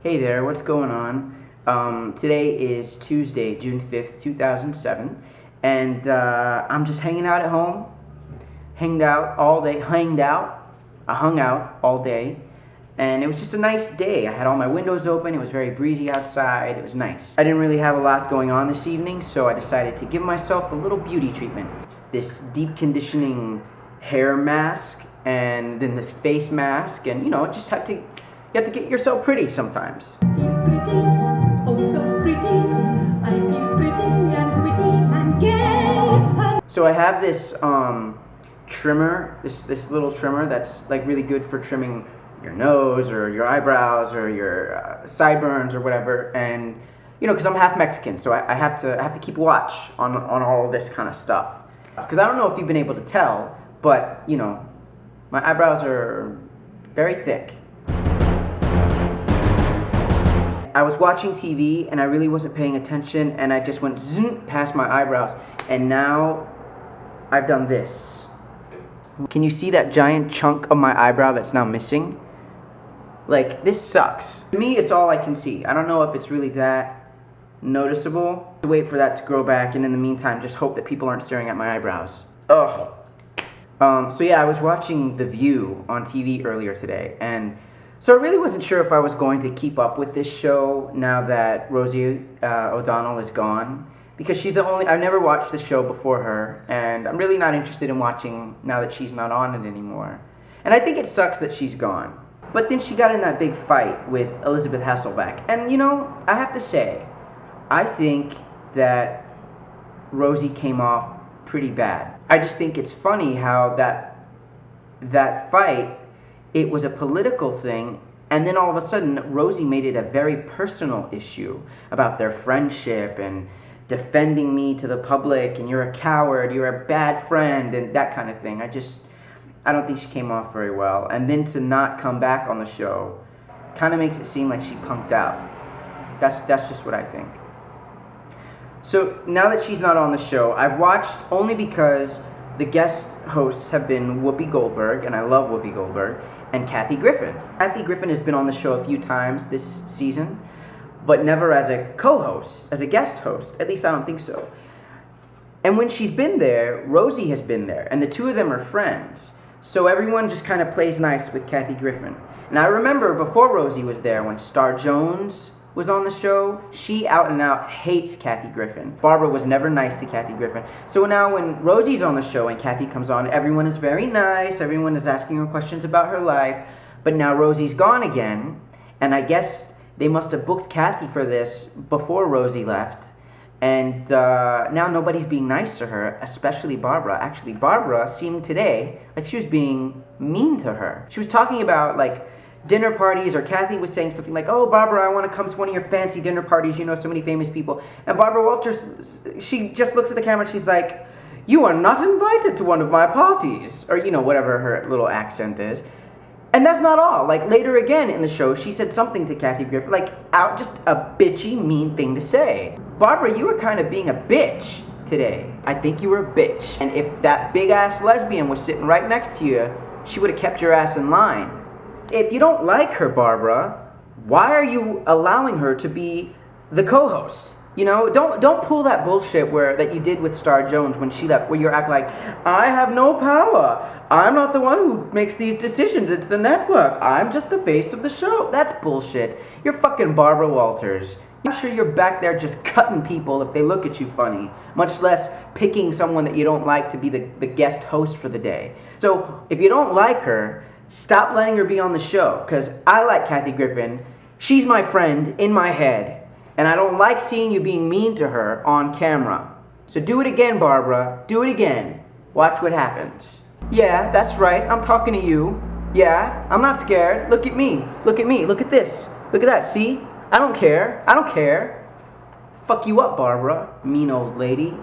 Hey there, what's going on? Today is Tuesday, June 5th, 2007, and I'm just hanging out at home. I hung out all day, and it was just a nice day. I had all my windows open, it was very breezy outside, it was nice. I didn't really have a lot going on this evening, so I decided to give myself a little beauty treatment. This deep conditioning hair mask, and then this face mask, and you have to get yourself pretty sometimes. So I have this trimmer, this little trimmer that's like really good for trimming your nose or your eyebrows or your sideburns or whatever. And because I'm half Mexican, so I have to keep watch on all of this kind of stuff. Because I don't know if you've been able to tell, but my eyebrows are very thick. I was watching TV and I really wasn't paying attention, and I just went zoom past my eyebrows, and now I've done this. Can you see that giant chunk of my eyebrow that's now missing? Like, this sucks. To me, it's all I can see. I don't know if it's really that noticeable. Wait for that to grow back, and in the meantime, just hope that people aren't staring at my eyebrows. Ugh. So yeah, I was watching The View on TV earlier today, and so I really wasn't sure if I was going to keep up with this show now that Rosie O'Donnell is gone, because she's the only, I've never watched the show before her, and I'm really not interested in watching now that she's not on it anymore. And I think it sucks that she's gone. But then she got in that big fight with Elizabeth Hasselbeck, and I have to say, I think that Rosie came off pretty bad. I just think it's funny how that fight, it was a political thing, and then all of a sudden, Rosie made it a very personal issue about their friendship and defending me to the public, and you're a coward, you're a bad friend, and that kind of thing. I don't think she came off very well. And then to not come back on the show kind of makes it seem like she punked out. That's just what I think. So now that she's not on the show, I've watched only because the guest hosts have been Whoopi Goldberg, and I love Whoopi Goldberg, and Kathy Griffin. Kathy Griffin has been on the show a few times this season, but never as a co-host, as a guest host. At least I don't think so. And when she's been there, Rosie has been there, and the two of them are friends. So everyone just kind of plays nice with Kathy Griffin. And I remember before Rosie was there, when Star Jones was on the show, she out and out hates Kathy Griffin. Barbara was never nice to Kathy Griffin. So now when Rosie's on the show and Kathy comes on, everyone is very nice, everyone is asking her questions about her life, but now Rosie's gone again, and I guess they must have booked Kathy for this before Rosie left, and now nobody's being nice to her, especially Barbara. Actually, Barbara seemed today like she was being mean to her. She was talking about, like, dinner parties, or Kathy was saying something like, "Oh, Barbara, I want to come to one of your fancy dinner parties, so many famous people." And Barbara Walters, she just looks at the camera and she's like, "You are not invited to one of my parties," or, whatever her little accent is. And that's not all. Like, later again in the show, she said something to Kathy Griffin, like, just a bitchy, mean thing to say. Barbara, you were kind of being a bitch today. I think you were a bitch. And if that big-ass lesbian was sitting right next to you, she would have kept your ass in line. If you don't like her, Barbara, why are you allowing her to be the co-host? Don't pull that bullshit that you did with Star Jones when she left, where you're acting like, "I have no power. I'm not the one who makes these decisions. It's the network. I'm just the face of the show." That's bullshit. You're fucking Barbara Walters. I'm sure you're back there just cutting people if they look at you funny, much less picking someone that you don't like to be the guest host for the day. So if you don't like her, stop letting her be on the show, because I like Kathy Griffin. She's my friend in my head, and I don't like seeing you being mean to her on camera. So do it again, Barbara. Do it again. Watch what happens. Yeah, that's right. I'm talking to you. Yeah, I'm not scared. Look at me. Look at me. Look at this. Look at that. See? I don't care. I don't care. Fuck you up, Barbara. Mean old lady.